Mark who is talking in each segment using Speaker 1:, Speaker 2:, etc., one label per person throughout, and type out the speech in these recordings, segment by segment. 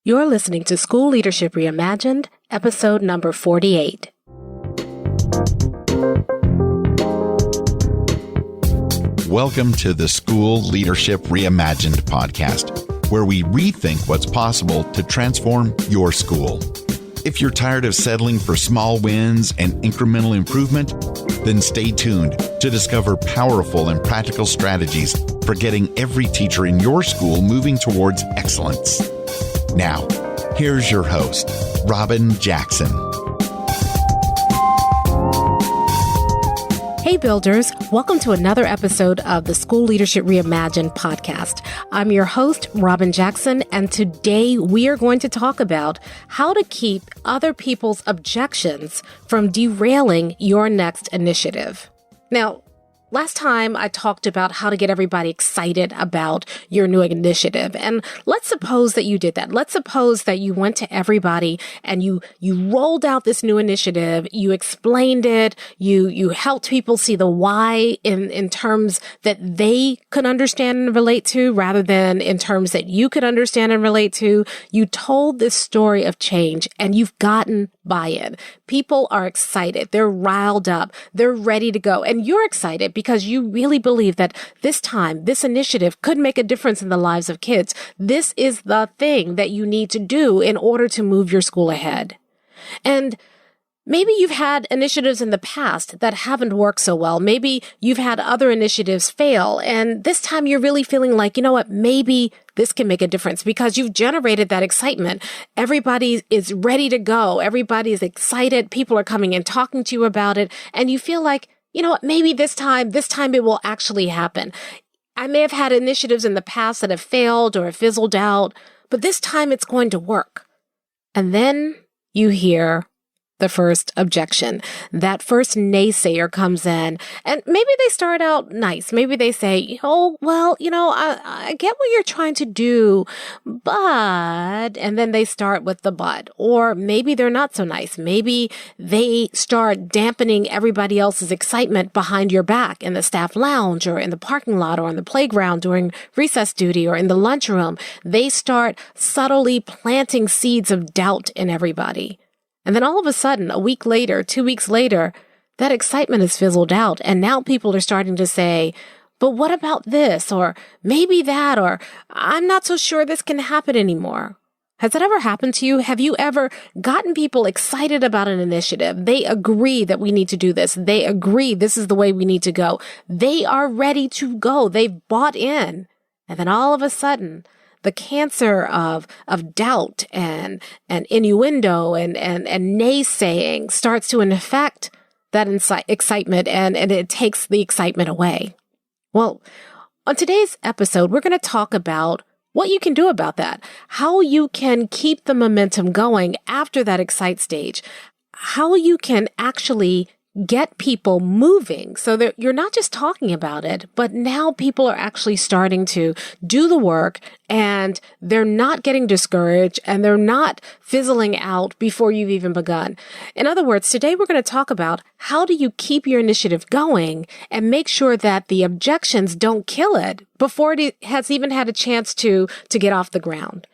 Speaker 1: You're listening to School Leadership Reimagined, episode number 48.
Speaker 2: Welcome to the School Leadership Reimagined podcast, where we rethink what's possible to transform your school. If you're tired of settling for small wins and incremental improvement, then stay tuned to discover powerful and practical strategies for getting every teacher in your school moving towards excellence. Now, here's your host, Robin Jackson.
Speaker 1: Hey builders, welcome to another episode of the School Leadership Reimagined podcast. I'm your host, Robin Jackson, and today we are going to talk about how to keep other people's objections from derailing your next initiative. Now, last time I talked about how to get everybody excited about your new initiative. And let's suppose that you did that. Let's suppose that you went to everybody and you rolled out this new initiative. You explained it. You helped people see the why in terms that they could understand and relate to rather than in terms that you could understand and relate to. You told this story of change and you've gotten buy-in. People are excited. They're riled up. They're ready to go. And you're excited because you really believe that this time, this initiative could make a difference in the lives of kids. This is the thing that you need to do in order to move your school ahead. And maybe you've had initiatives in the past that haven't worked so well. Maybe you've had other initiatives fail. And this time you're really feeling like, you know what, maybe this can make a difference because you've generated that excitement. Everybody is ready to go. Everybody is excited. People are coming and talking to you about it. And you feel like, you know what, maybe this time it will actually happen. I may have had initiatives in the past that have failed or have fizzled out, but this time it's going to work. And then you hear the first objection. That first naysayer comes in and maybe they start out nice. Maybe they say, oh, well, I get what you're trying to do, but, and then they start with the but, or maybe they're not so nice. Maybe they start dampening everybody else's excitement behind your back in the staff lounge or in the parking lot or on the playground during recess duty or in the lunchroom. They start subtly planting seeds of doubt in everybody. And then all of a sudden, a week later, 2 weeks later, that excitement has fizzled out. And now people are starting to say, but what about this? Or maybe that, or I'm not so sure this can happen anymore. Has that ever happened to you? Have you ever gotten people excited about an initiative? They agree that we need to do this. They agree this is the way we need to go. They are ready to go. They've bought in. And then all of a sudden, the cancer of doubt and innuendo and naysaying starts to infect that excitement and it takes the excitement away. Well, on today's episode, we're going to talk about what you can do about that, how you can keep the momentum going after that excite stage, how you can actually get people moving so that you're not just talking about it, but now people are actually starting to do the work and they're not getting discouraged and they're not fizzling out before you've even begun. In other words, today we're going to talk about how do you keep your initiative going and make sure that the objections don't kill it before it has even had a chance to get off the ground.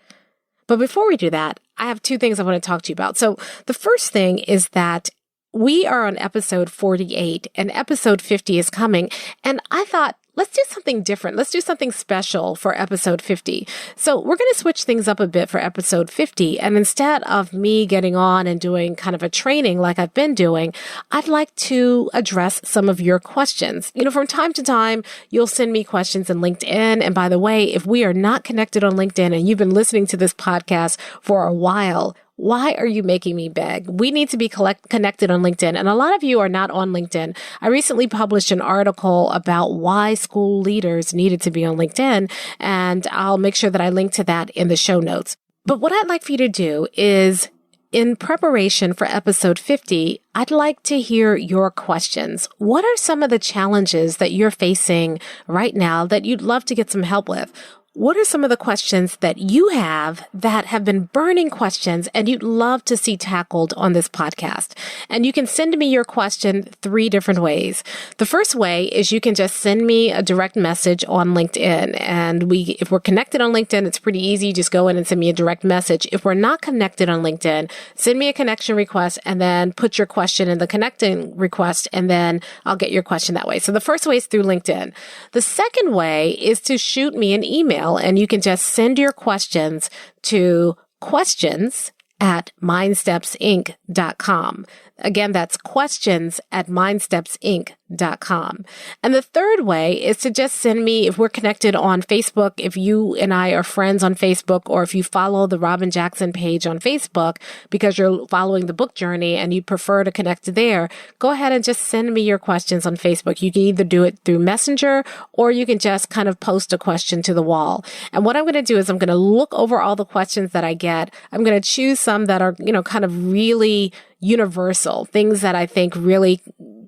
Speaker 1: But before we do that, I have two things I want to talk to you about. So the first thing is that we are on episode 48 and episode 50 is coming. And I thought, let's do something different. Let's do something special for episode 50. So we're going to switch things up a bit for episode 50. And instead of me getting on and doing kind of a training like I've been doing, I'd like to address some of your questions. From time to time, you'll send me questions in LinkedIn. And by the way, if we are not connected on LinkedIn and you've been listening to this podcast for a while, why are you making me beg? We need to be connected on LinkedIn. And a lot of you are not on LinkedIn. I recently published an article about why school leaders needed to be on LinkedIn, and I'll make sure that I link to that in the show notes. But what I'd like for you to do is, in preparation for episode 50, I'd like to hear your questions. What are some of the challenges that you're facing right now that you'd love to get some help with? what are some of the questions that you have that have been burning questions and you'd love to see tackled on this podcast? And you can send me your question 3 different ways. The first way is you can just send me a direct message on LinkedIn. And if we're connected on LinkedIn, it's pretty easy. Just go in and send me a direct message. If we're not connected on LinkedIn, send me a connection request and then put your question in the connecting request, and then I'll get your question that way. So the first way is through LinkedIn. The second way is to shoot me an email. And you can just send your questions to questions@mindstepsinc.com. Again, that's questions@mindstepsinc.com. And the third way is to just send me, if we're connected on Facebook, if you and I are friends on Facebook, or if you follow the Robin Jackson page on Facebook because you're following the book journey and you prefer to connect there, go ahead and just send me your questions on Facebook. You can either do it through Messenger or you can just kind of post a question to the wall. And what I'm going to do is I'm going to look over all the questions that I get. I'm going to choose some that are, kind of really universal, things that I think really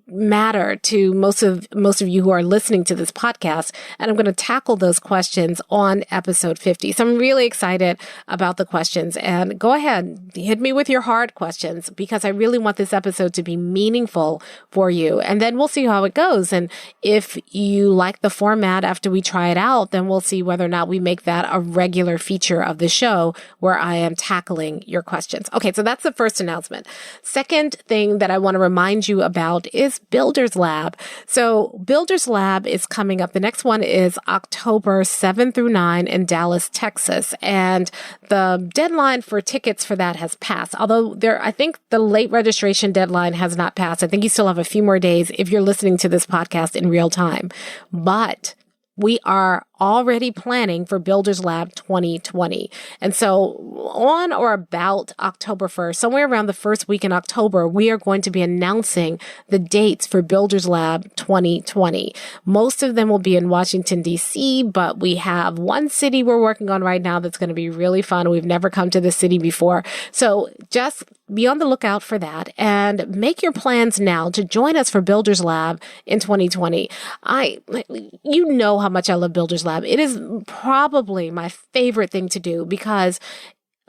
Speaker 1: matter to most of you who are listening to this podcast. And I'm going to tackle those questions on episode 50. So I'm really excited about the questions, and go ahead, hit me with your hard questions because I really want this episode to be meaningful for you. And then we'll see how it goes. And if you like the format after we try it out, then we'll see whether or not we make that a regular feature of the show where I am tackling your questions. Okay. So that's the first announcement. Second thing that I want to remind you about is Builders Lab. So Builders Lab is coming up. The next one is October 7 through 9 in Dallas, Texas. And the deadline for tickets for that has passed. Although I think the late registration deadline has not passed. I think you still have a few more days if you're listening to this podcast in real time. But we are already planning for Builders Lab 2020. And so on or about October 1st, somewhere around the first week in October, we are going to be announcing the dates for Builders Lab 2020. Most of them will be in Washington, D.C., but we have one city we're working on right now that's going to be really fun. We've never come to this city before. So just be on the lookout for that and make your plans now to join us for Builders Lab in 2020. You know how much I love Builders Lab. It is probably my favorite thing to do because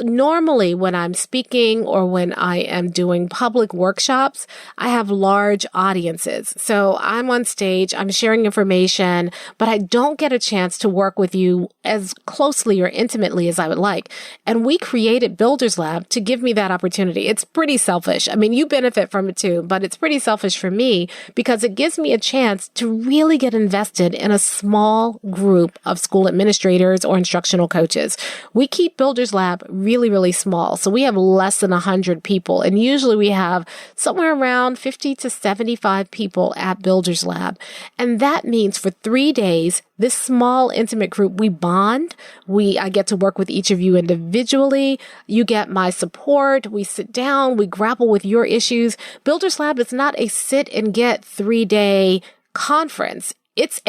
Speaker 1: normally when I'm speaking or when I am doing public workshops, I have large audiences. So I'm on stage, I'm sharing information, but I don't get a chance to work with you as closely or intimately as I would like. And we created Builders Lab to give me that opportunity. It's pretty selfish. I mean, you benefit from it too, but it's pretty selfish for me because it gives me a chance to really get invested in a small group of school administrators or instructional coaches. We keep Builders Lab really, really small. So we have less than 100 people. And usually we have somewhere around 50 to 75 people at Builders Lab. And that means for 3 days, this small, intimate group, we bond. I get to work with each of you individually. You get my support. We sit down. We grapple with your issues. Builders Lab is not a sit and get 3-day conference. It's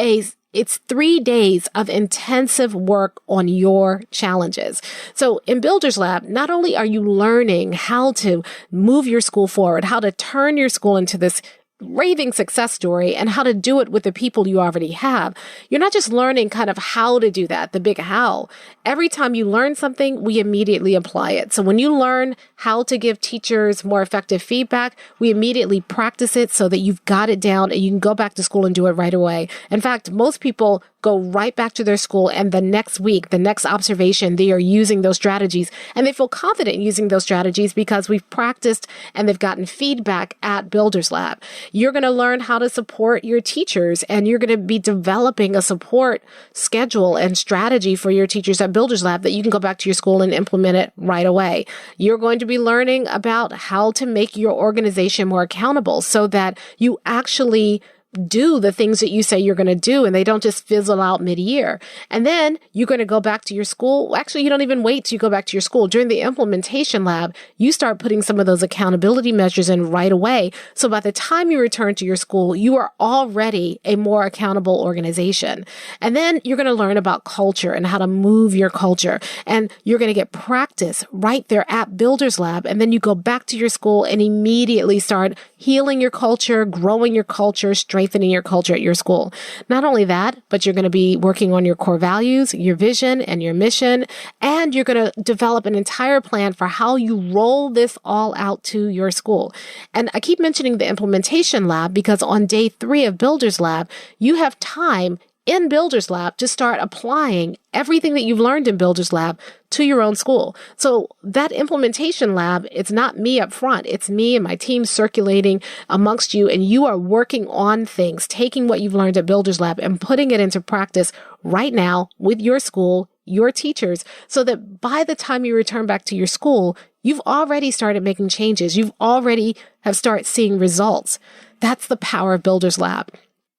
Speaker 1: 3 days of intensive work on your challenges. So in Builders Lab, not only are you learning how to move your school forward, how to turn your school into this raving success story and how to do it with the people you already have. You're not just learning kind of how to do that, the big how. Every time you learn something, we immediately apply it. So when you learn how to give teachers more effective feedback, we immediately practice it so that you've got it down and you can go back to school and do it right away. In fact, most people go right back to their school and the next week, the next observation, they are using those strategies and they feel confident in using those strategies because we've practiced and they've gotten feedback at Builders Lab. You're going to learn how to support your teachers and you're going to be developing a support schedule and strategy for your teachers at Builders Lab that you can go back to your school and implement it right away. You're going to be learning about how to make your organization more accountable so that you actually do the things that you say you're going to do and they don't just fizzle out mid-year. And then you're going to go back to your school. Actually, you don't even wait till you go back to your school. During the implementation lab, you start putting some of those accountability measures in right away. So by the time you return to your school, you are already a more accountable organization. And then you're going to learn about culture and how to move your culture. And you're going to get practice right there at Builders Lab. And then you go back to your school and immediately start healing your culture, growing your culture, strengthening strengthening your culture at your school. Not only that, but you're going to be working on your core values, your vision, and your mission, and you're going to develop an entire plan for how you roll this all out to your school. And I keep mentioning the implementation lab because on day 3 of Builders Lab, you have time in Builders Lab to start applying everything that you've learned in Builders Lab to your own school. So that implementation lab, it's not me up front. It's me and my team circulating amongst you, and you are working on things, taking what you've learned at Builders Lab and putting it into practice right now with your school, your teachers, so that by the time you return back to your school, you've already started making changes. You've already have started seeing results. That's the power of Builders Lab.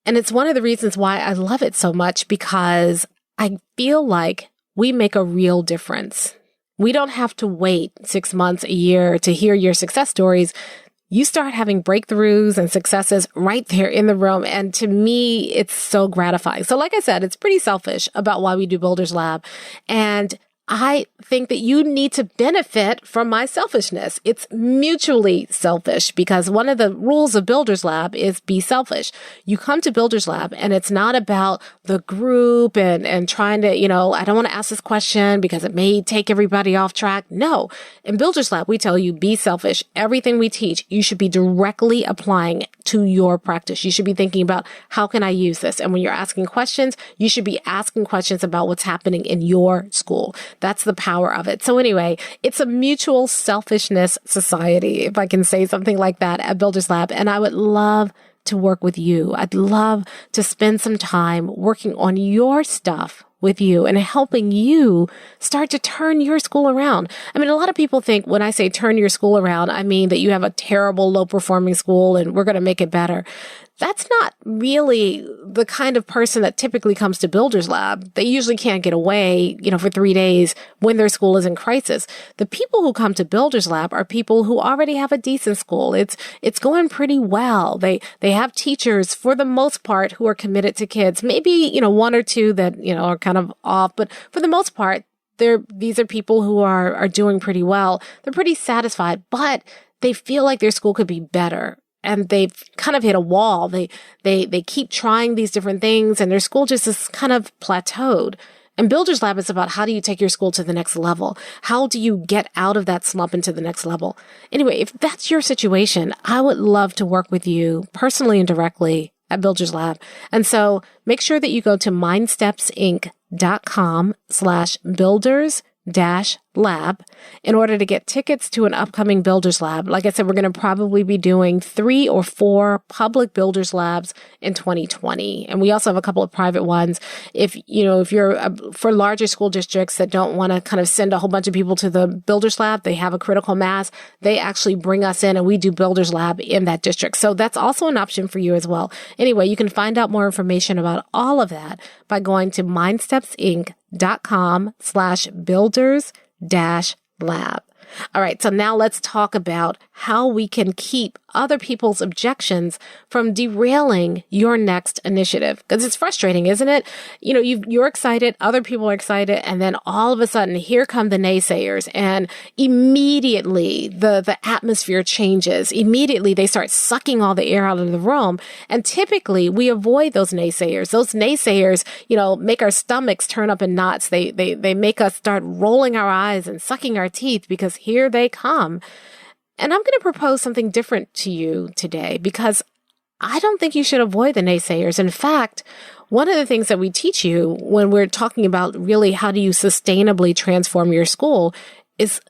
Speaker 1: And it's one of the reasons why I love it so much, because I feel like we make a real difference. We don't have to wait 6 months, a year to hear your success stories. You start having breakthroughs and successes right there in the room. And to me, it's so gratifying. So like I said, it's pretty selfish about why we do Builders Lab. And I think that you need to benefit from my selfishness. It's mutually selfish, because one of the rules of Builders Lab is be selfish. You come to Builders Lab and it's not about the group and trying to, I don't want to ask this question because it may take everybody off track. No. In Builders Lab, we tell you be selfish. Everything we teach, you should be directly applying to your practice. You should be thinking about, how can I use this? And when you're asking questions, you should be asking questions about what's happening in your school. That's the power of it. So anyway, it's a mutual selfishness society, if I can say something like that, at Builders Lab. And I would love to work with you. I'd love to spend some time working on your stuff with you and helping you start to turn your school around. I mean, a lot of people think when I say turn your school around, I mean that you have a terrible, low-performing school and we're going to make it better. That's not really the kind of person that typically comes to Builders Lab. They usually can't get away, for 3 days when their school is in crisis. The people who come to Builders Lab are people who already have a decent school. It's going pretty well. They have teachers, for the most part, who are committed to kids. Maybe, 1 or 2 that, are kind of off, but for the most part, these are people who are doing pretty well. They're pretty satisfied, but they feel like their school could be better. And they've kind of hit a wall. They keep trying these different things and their school just is kind of plateaued. And Builders Lab is about, how do you take your school to the next level? How do you get out of that slump into the next level? Anyway, if that's your situation, I would love to work with you personally and directly at Builders Lab. And so make sure that you go to mindstepsinc.com/builders-lab in order to get tickets to an upcoming Builders Lab. Like I said, we're going to probably be doing 3 or 4 public Builders Labs in 2020. And we also have a couple of private ones. If you're for larger school districts that don't want to kind of send a whole bunch of people to the Builders Lab, they have a critical mass. They actually bring us in and we do Builders Lab in that district. So that's also an option for you as well. Anyway, you can find out more information about all of that by going to mindstepsinc.com/builders-lab. All right. So now let's talk about how we can keep other people's objections from derailing your next initiative. Because it's frustrating, isn't it? You're excited, other people are excited, and then all of a sudden, here come the naysayers, and immediately the atmosphere changes. Immediately, they start sucking all the air out of the room. And typically, we avoid those naysayers. Those naysayers, make our stomachs turn up in knots. They make us start rolling our eyes and sucking our teeth, because here they come. And I'm going to propose something different to you today, because I don't think you should avoid the naysayers. In fact, one of the things that we teach you when we're talking about really how do you sustainably transform your school is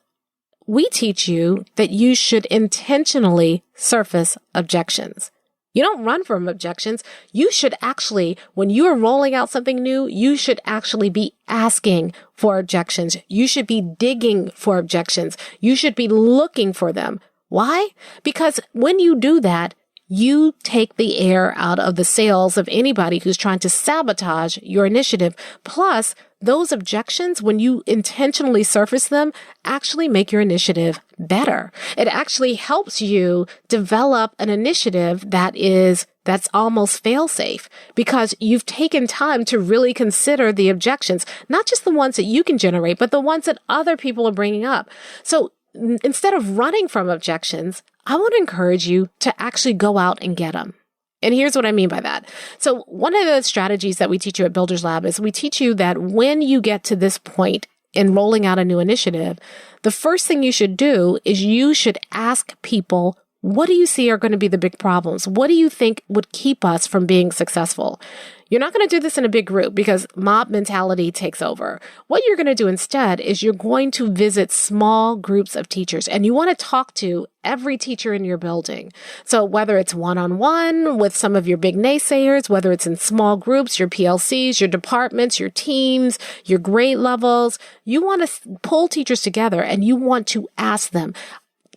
Speaker 1: we teach you that you should intentionally surface objections. You don't run from objections. You should actually, when you are rolling out something new, you should actually be asking for objections. You should be digging for objections. You should be looking for them. Why? Because when you do that, you take the air out of the sails of anybody who's trying to sabotage your initiative. Plus, those objections, when you intentionally surface them, actually make your initiative better. It actually helps you develop an initiative that's almost fail-safe, because you've taken time to really consider the objections, not just the ones that you can generate, but the ones that other people are bringing up. So instead of running from objections, I want to encourage you to actually go out and get them. And here's what I mean by that. So one of the strategies that we teach you at Builders Lab is we teach you that when you get to this point in rolling out a new initiative, the first thing you should do is you should ask people, what do you see are going to be the big problems? What do you think would keep us from being successful? You're not going to do this in a big group because mob mentality takes over. What you're going to do instead is you're going to visit small groups of teachers, and you want to talk to every teacher in your building. So whether it's one-on-one with some of your big naysayers, whether it's in small groups, your PLCs, your departments, your teams, your grade levels, you want to pull teachers together and you want to ask them,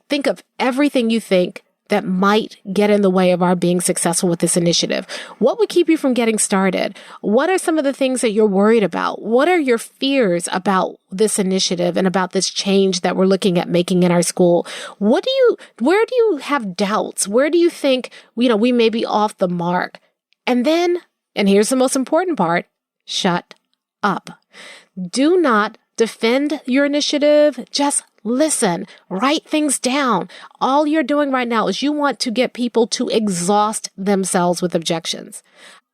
Speaker 1: think of everything you think that might get in the way of our being successful with this initiative. What would keep you from getting started? What are some of the things that you're worried about? What are your fears about this initiative and about this change that we're looking at making in our school? Where do you have doubts? Where do you think, we may be off the mark? And then, and here's the most important part, shut up. Do not defend your initiative. Just listen, write things down. All you're doing right now is you want to get people to exhaust themselves with objections.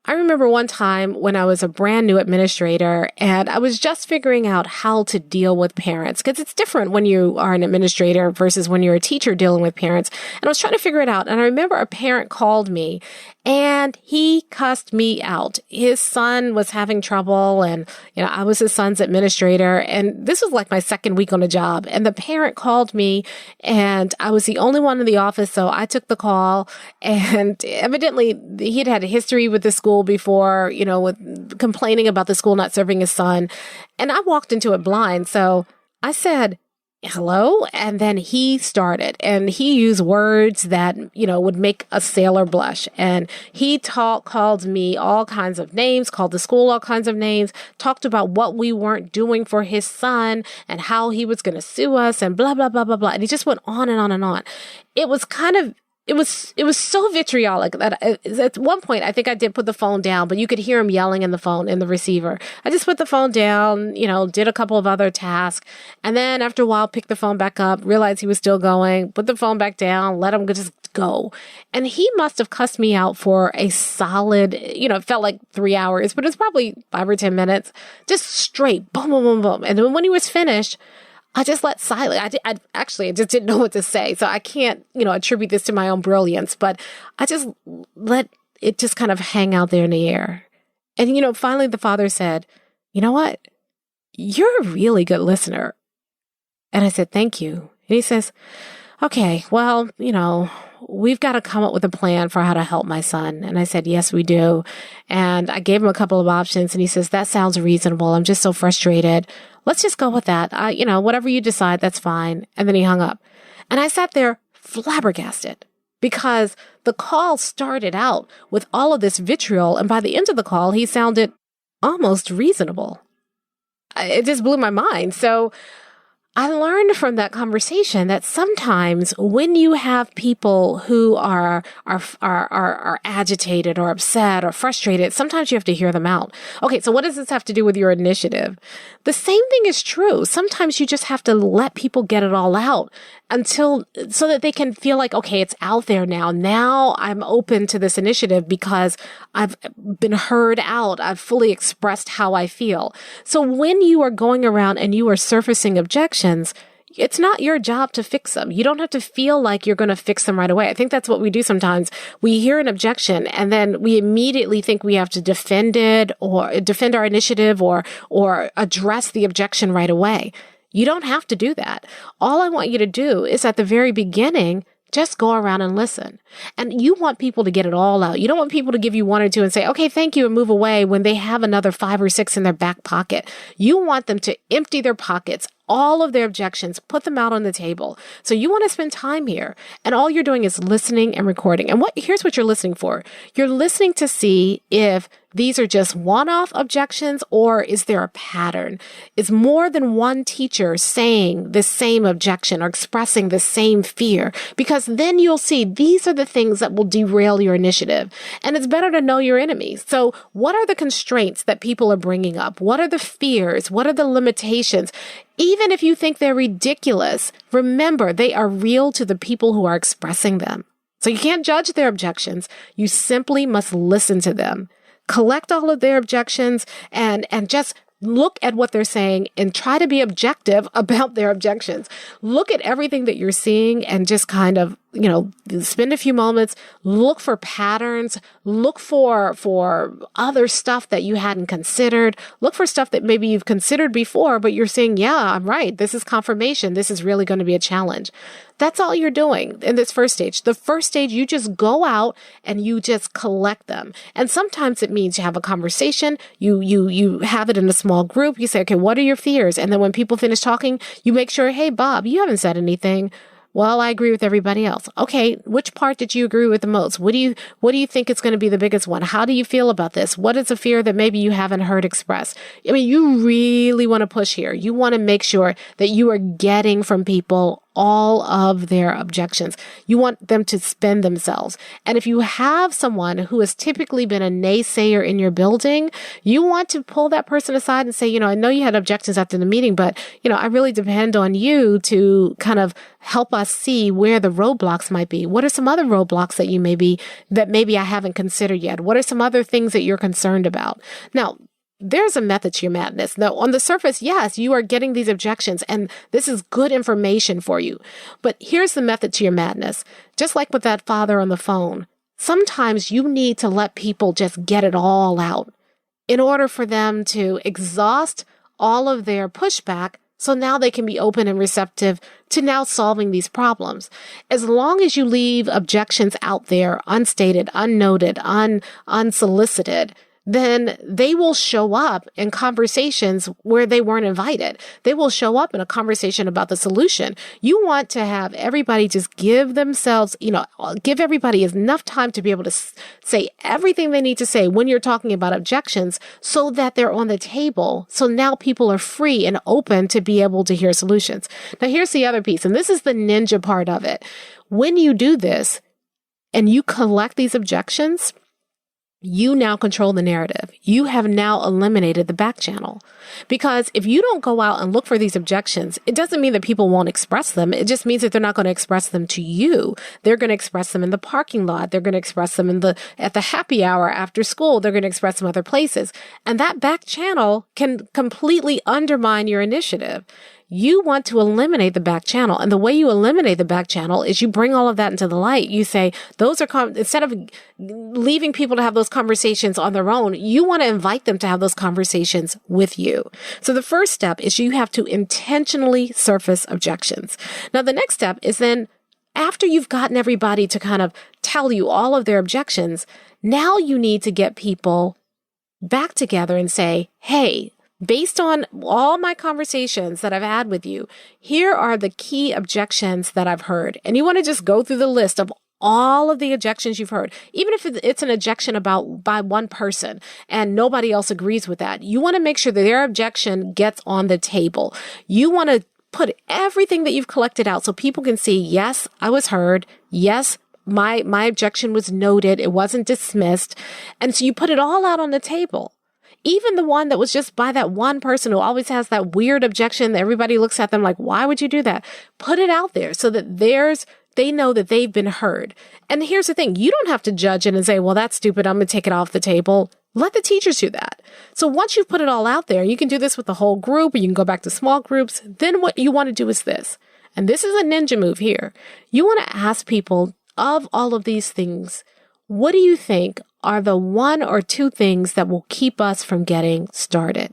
Speaker 1: I remember one time when I was a brand new administrator and I was just figuring out how to deal with parents, because it's different when you are an administrator versus when you're a teacher dealing with parents. And I was trying to figure it out. And I remember a parent called me and he cussed me out. His son was having trouble and, I was his son's administrator. And this was like my second week on the job. And the parent called me and I was the only one in the office. So I took the call, and evidently he had a history with the school before, with complaining about the school not serving his son. And I walked into it blind. So I said, hello. And then he started, and he used words that, would make a sailor blush. And he called me all kinds of names, called the school all kinds of names, talked about what we weren't doing for his son and how he was going to sue us and blah, blah, blah, blah, blah. And he just went on and on and on. It was it was so vitriolic that at one point, I think I did put the phone down, but you could hear him yelling in the receiver. I just put the phone down, did a couple of other tasks. And then after a while, picked the phone back up, realized he was still going, put the phone back down, let him just go. And he must have cussed me out for a solid, it felt like 3 hours, but it was probably 5 or 10 minutes, just straight, boom, boom, boom, boom. And then when he was finished, I just let silent. I just didn't know what to say. So I can't, attribute this to my own brilliance, but I just let it just kind of hang out there in the air. And, finally the father said, you know what? You're a really good listener. And I said, thank you. And he says, okay, well, we've got to come up with a plan for how to help my son. And I said, yes, we do. And I gave him a couple of options and he says, that sounds reasonable. I'm just so frustrated. Let's just go with that. Whatever you decide, that's fine. And then he hung up. And I sat there flabbergasted because the call started out with all of this vitriol. And by the end of the call, he sounded almost reasonable. It just blew my mind. So I learned from that conversation that sometimes when you have people who are agitated or upset or frustrated, sometimes you have to hear them out. Okay, so what does this have to do with your initiative? The same thing is true. Sometimes you just have to let people get it all out so that they can feel like, okay, it's out there now. Now I'm open to this initiative because I've been heard out. I've fully expressed how I feel. So when you are going around and you are surfacing objections, it's not your job to fix them. You don't have to feel like you're going to fix them right away. I think that's what we do sometimes. We hear an objection and then we immediately think we have to defend it or defend our initiative or address the objection right away. You don't have to do that. All I want you to do is at the very beginning, just go around and listen. And you want people to get it all out. You don't want people to give you one or two and say, okay, thank you, and move away when they have another 5 or 6 in their back pocket. You want them to empty their pockets, all of their objections, put them out on the table. So you want to spend time here. And all you're doing is listening and recording. And here's what you're listening for. You're listening to see if these are just one-off objections or is there a pattern? Is more than one teacher saying the same objection or expressing the same fear? Because then you'll see these are the things that will derail your initiative. And it's better to know your enemies. So what are the constraints that people are bringing up? What are the fears? What are the limitations? Even if you think they're ridiculous, remember they are real to the people who are expressing them. So you can't judge their objections. You simply must listen to them. Collect all of their objections and just look at what they're saying and try to be objective about their objections. Look at everything that you're seeing and just kind of, spend a few moments, look for patterns, look for other stuff that you hadn't considered, look for stuff that maybe you've considered before, but you're saying, yeah, I'm right. This is confirmation. This is really going to be a challenge. That's all you're doing in this first stage. The first stage, you just go out and you just collect them. And sometimes it means you have a conversation. You have it in a small group. You say, okay, what are your fears? And then when people finish talking, you make sure, hey, Bob, you haven't said anything. Well, I agree with everybody else. Okay, which part did you agree with the most? What do you think is going to be the biggest one? How do you feel about this? What is a fear that maybe you haven't heard expressed? I mean, you really want to push here. You want to make sure that you are getting from people all of their objections. You want them to spend themselves. And if you have someone who has typically been a naysayer in your building, you want to pull that person aside and say, I know you had objections after the meeting, but, I really depend on you to kind of help us see where the roadblocks might be. What are some other roadblocks that maybe I haven't considered yet? What are some other things that you're concerned about? Now, there's a method to your madness. Now, on the surface, yes, you are getting these objections, and this is good information for you. But here's the method to your madness. Just like with that father on the phone, sometimes you need to let people just get it all out in order for them to exhaust all of their pushback, so now they can be open and receptive to now solving these problems. As long as you leave objections out there, unstated, unnoted, unsolicited, then they will show up in conversations where they weren't invited. They will show up in a conversation about the solution. You want to have everybody just give themselves, give everybody enough time to be able to say everything they need to say when you're talking about objections so that they're on the table. So now people are free and open to be able to hear solutions. Now, here's the other piece, and this is the ninja part of it. When you do this and you collect these objections, you now control the narrative. You have now eliminated the back channel. Because if you don't go out and look for these objections, it doesn't mean that people won't express them. It just means that they're not going to express them to you. They're going to express them in the parking lot. They're going to express them at the happy hour after school. They're going to express them other places. And that back channel can completely undermine your initiative. You want to eliminate the back channel. And the way you eliminate the back channel is you bring all of that into the light. You say, instead of leaving people to have those conversations on their own, you want to invite them to have those conversations with you. So the first step is you have to intentionally surface objections. Now, the next step is then after you've gotten everybody to kind of tell you all of their objections, now you need to get people back together and say, hey, based on all my conversations that I've had with you, here are the key objections that I've heard. And you want to just go through the list of all of the objections you've heard, even if it's an objection by one person and nobody else agrees with that. You want to make sure that their objection gets on the table. You want to put everything that you've collected out so people can see, yes, I was heard. Yes, my objection was noted. It wasn't dismissed. And so you put it all out on the table. Even the one that was just by that one person who always has that weird objection that everybody looks at them like, why would you do that? Put it out there so that they know that they've been heard. And here's the thing. You don't have to judge it and say, well, that's stupid. I'm going to take it off the table. Let the teachers do that. So once you've put it all out there, you can do this with the whole group, or you can go back to small groups. Then what you want to do is this. And this is a ninja move here. You want to ask people of all of these things, what do you think are the one or two things that will keep us from getting started?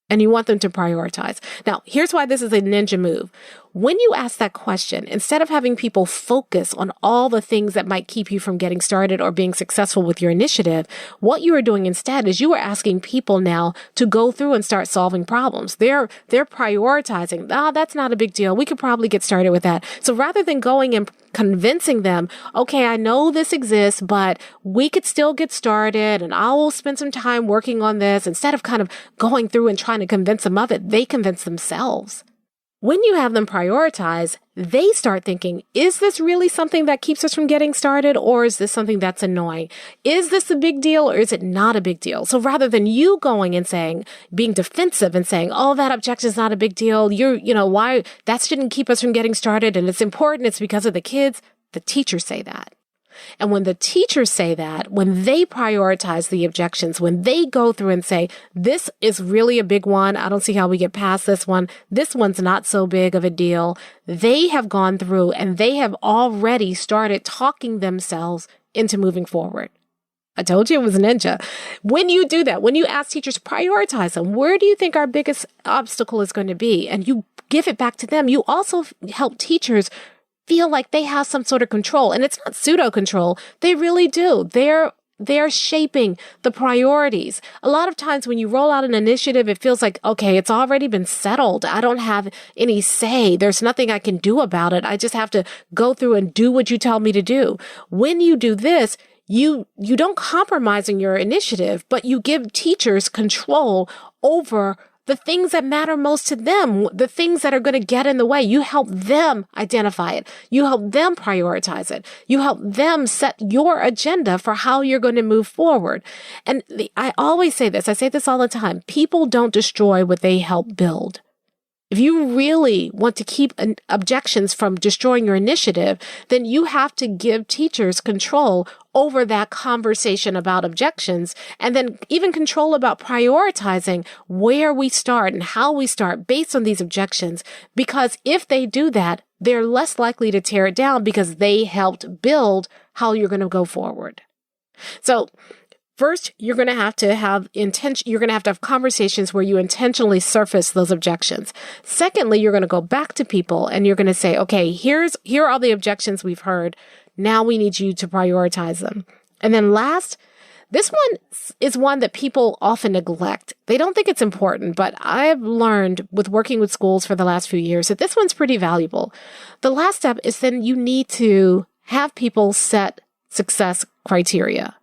Speaker 1: And you want them to prioritize. Now, here's why this is a ninja move. When you ask that question, instead of having people focus on all the things that might keep you from getting started or being successful with your initiative, what you are doing instead is you are asking people now to go through and start solving problems. They're prioritizing, that's not a big deal. We could probably get started with that. So rather than going and convincing them, okay, I know this exists, but we could still get started and I will spend some time working on this. Instead of kind of going through and trying to convince them of it, they convince themselves. When you have them prioritize, they start thinking, is this really something that keeps us from getting started? Or is this something that's annoying? Is this a big deal or is it not a big deal? So rather than you going and saying, being defensive and saying, oh, that objection is not a big deal. Why that shouldn't keep us from getting started. And it's important. It's because of the kids. The teachers say that. And when the teachers say that, when they prioritize the objections, when they go through and say, this is really a big one, I don't see how we get past this one's not so big of a deal, they have gone through and they have already started talking themselves into moving forward. I told you it was ninja. When you do that, when you ask teachers, prioritize them, where do you think our biggest obstacle is going to be? And you give it back to them. You also help teachers feel like they have some sort of control. And it's not pseudo control. They really do. They're shaping the priorities. A lot of times when you roll out an initiative, it feels like, okay, it's already been settled. I don't have any say. There's nothing I can do about it. I just have to go through and do what you tell me to do. When you do this, you don't compromise in your initiative, but you give teachers control over the things that matter most to them, the things that are going to get in the way. You help them identify it. You help them prioritize it. You help them set your agenda for how you're going to move forward. And I always say this. I say this all the time. People don't destroy what they help build. If you really want to keep objections from destroying your initiative, then you have to give teachers control over that conversation about objections, and then even control about prioritizing where we start and how we start based on these objections. Because if they do that, they're less likely to tear it down because they helped build how you're going to go forward. So first, you're going to have to have conversations where you intentionally surface those objections. Secondly, you're going to go back to people and you're going to say, okay, here are all the objections we've heard. Now we need you to prioritize them. And then last, this one is one that people often neglect. They don't think it's important, but I've learned with working with schools for the last few years that this one's pretty valuable. The last step is then you need to have people set success criteria.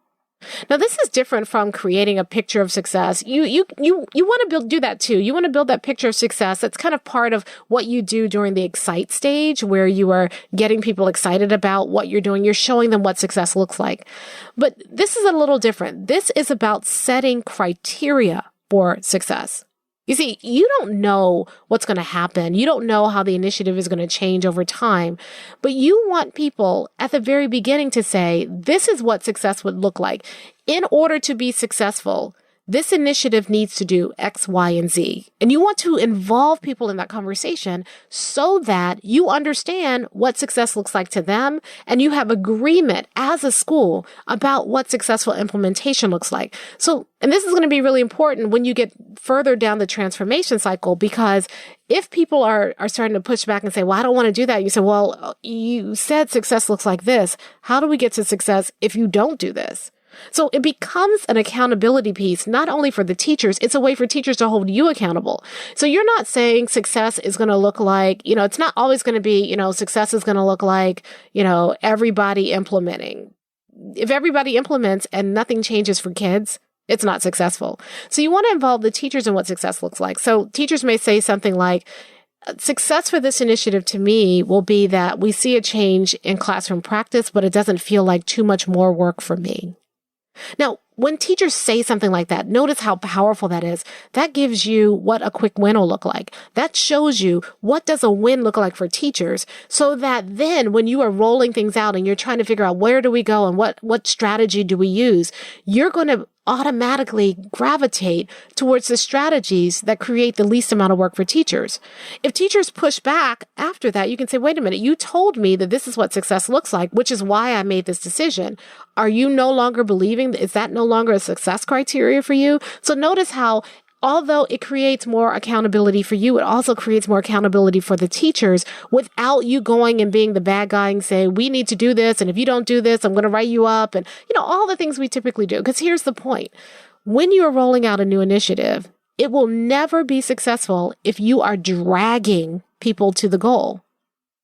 Speaker 1: Now, this is different from creating a picture of success. You want to do that too. You want to build that picture of success. That's kind of part of what you do during the excite stage, where you are getting people excited about what you're doing. You're showing them what success looks like. But this is a little different. This is about setting criteria for success. You see, you don't know what's going to happen. You don't know how the initiative is going to change over time, but you want people at the very beginning to say, this is what success would look like. In order to be successful, this initiative needs to do X, Y, and Z. And you want to involve people in that conversation so that you understand what success looks like to them, and you have agreement as a school about what successful implementation looks like. So, and this is going to be really important when you get further down the transformation cycle, because if people are starting to push back and say, well, I don't want to do that. You say, well, you said success looks like this. How do we get to success if you don't do this? So it becomes an accountability piece, not only for the teachers, it's a way for teachers to hold you accountable. So you're not saying success is going to look like, it's not always going to be, success is going to look like, everybody implementing. If everybody implements and nothing changes for kids, it's not successful. So you want to involve the teachers in what success looks like. So teachers may say something like, success for this initiative to me will be that we see a change in classroom practice, but it doesn't feel like too much more work for me. Now, when teachers say something like that, notice how powerful that is. That gives you what a quick win will look like. That shows you what does a win look like for teachers, so that then when you are rolling things out and you're trying to figure out where do we go and what strategy do we use, you're going to automatically gravitate towards the strategies that create the least amount of work for teachers. If teachers push back after that, you can say, wait a minute, you told me that this is what success looks like, which is why I made this decision. Are you no longer believing that? Is that no longer a success criteria for you? So notice how, although it creates more accountability for you, it also creates more accountability for the teachers without you going and being the bad guy and say, we need to do this. And if you don't do this, I'm going to write you up. And, all the things we typically do. Because here's the point. When you are rolling out a new initiative, it will never be successful if you are dragging people to the goal.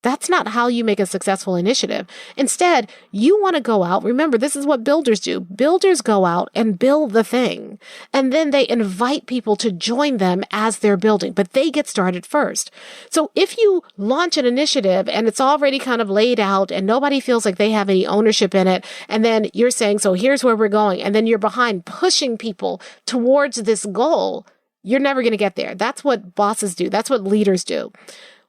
Speaker 1: That's not how you make a successful initiative. Instead, you want to go out. Remember, this is what builders do. Builders go out and build the thing, and then they invite people to join them as they're building, but they get started first. So if you launch an initiative and it's already kind of laid out and nobody feels like they have any ownership in it, and then you're saying, so here's where we're going, and then you're behind pushing people towards this goal, you're never going to get there. That's what bosses do. That's what leaders do.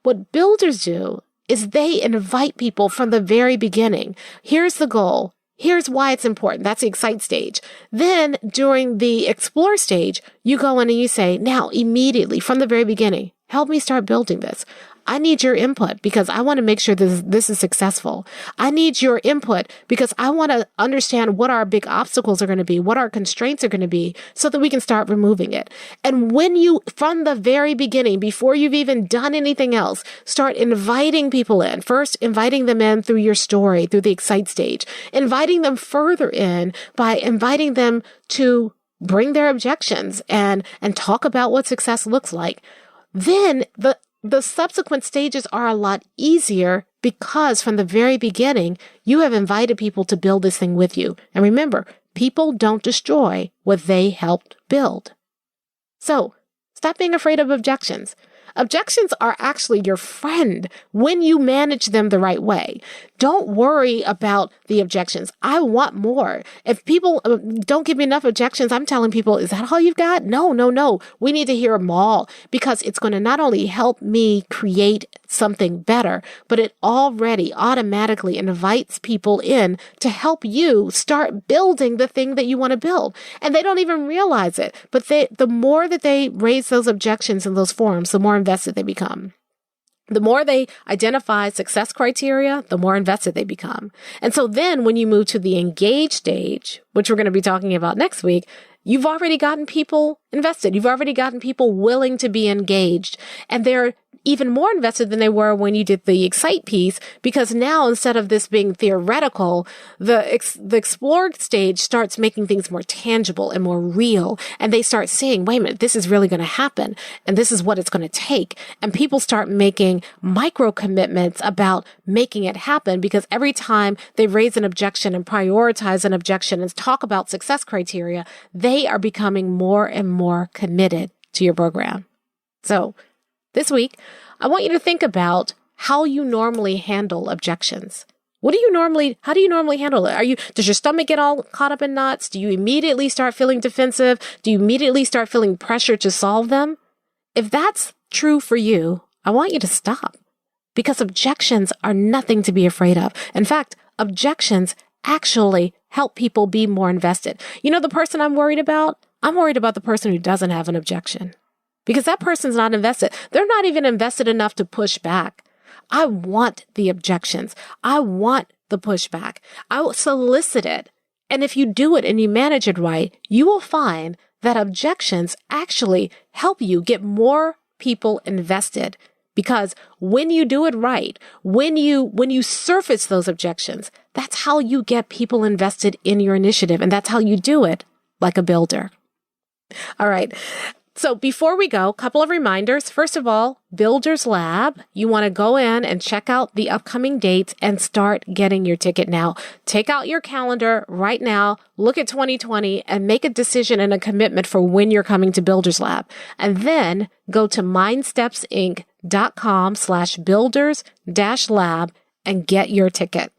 Speaker 1: What builders do is they invite people from the very beginning. Here's the goal. Here's why it's important. That's the excite stage. Then during the explore stage, you go in and you say, now immediately from the very beginning, help me start building this. I need your input because I want to make sure this is successful. I need your input because I want to understand what our big obstacles are going to be, what our constraints are going to be, so that we can start removing it. And when you, from the very beginning, before you've even done anything else, start inviting people in, first inviting them in through your story, through the excite stage, inviting them further in by inviting them to bring their objections and talk about what success looks like. Then the subsequent stages are a lot easier because from the very beginning, you have invited people to build this thing with you. And remember, people don't destroy what they helped build. So stop being afraid of objections. Objections are actually your friend when you manage them the right way. Don't worry about the objections. I want more. If people don't give me enough objections, I'm telling people, is that all you've got? No. We need to hear them all because it's going to not only help me create something better, but it already automatically invites people in to help you start building the thing that you want to build. And they don't even realize it. But the more that they raise those objections in those forums, the more invested they become. The more they identify success criteria, the more invested they become. And so then when you move to the engage stage, which we're going to be talking about next week, you've already gotten people invested. You've already gotten people willing to be engaged. And they're even more invested than they were when you did the excite piece, because now instead of this being theoretical, the explore stage starts making things more tangible and more real. And they start seeing, wait a minute, this is really going to happen. And this is what it's going to take. And people start making micro commitments about making it happen, because every time they raise an objection and prioritize an objection and talk about success criteria, they are becoming more and more committed to your program. So this week, I want you to think about how you normally handle objections. How do you normally handle it? Does your stomach get all caught up in knots? Do you immediately start feeling defensive? Do you immediately start feeling pressure to solve them? If that's true for you, I want you to stop, because objections are nothing to be afraid of. In fact, objections actually help people be more invested. You know the person I'm worried about? I'm worried about the person who doesn't have an objection. Because that person's not invested. They're not even invested enough to push back. I want the objections. I want the pushback. I will solicit it. And if you do it and you manage it right, you will find that objections actually help you get more people invested. Because when you do it right, when you surface those objections, that's how you get people invested in your initiative. And that's how you do it like a builder. All right. So before we go, a couple of reminders. First of all, Builders Lab, you want to go in and check out the upcoming dates and start getting your ticket now. Take out your calendar right now, look at 2020 and make a decision and a commitment for when you're coming to Builders Lab. And then go to mindstepsinc.com/builders-lab and get your ticket.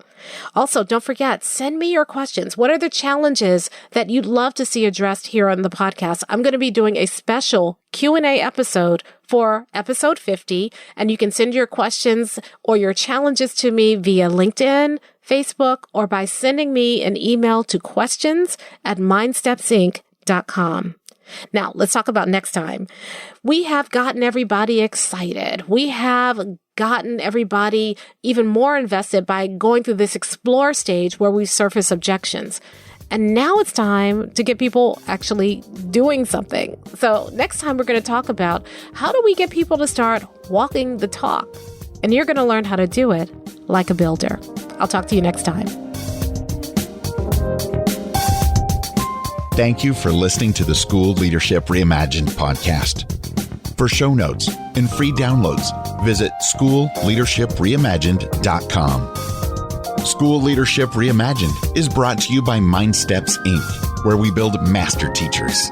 Speaker 1: Also, don't forget, send me your questions. What are the challenges that you'd love to see addressed here on the podcast? I'm going to be doing a special Q&A episode for episode 50, and you can send your questions or your challenges to me via LinkedIn, Facebook, or by sending me an email to questions@mindstepsinc.com. Now, let's talk about next time. We have gotten everybody excited. We have gotten everybody even more invested by going through this explore stage where we surface objections. And now it's time to get people actually doing something. So next time we're going to talk about how do we get people to start walking the talk? And you're going to learn how to do it like a builder. I'll talk to you next time.
Speaker 2: Thank you for listening to the School Leadership Reimagined podcast. For show notes and free downloads, visit schoolleadershiprimagined.com. School Leadership Reimagined is brought to you by MindSteps, Inc., where we build master teachers.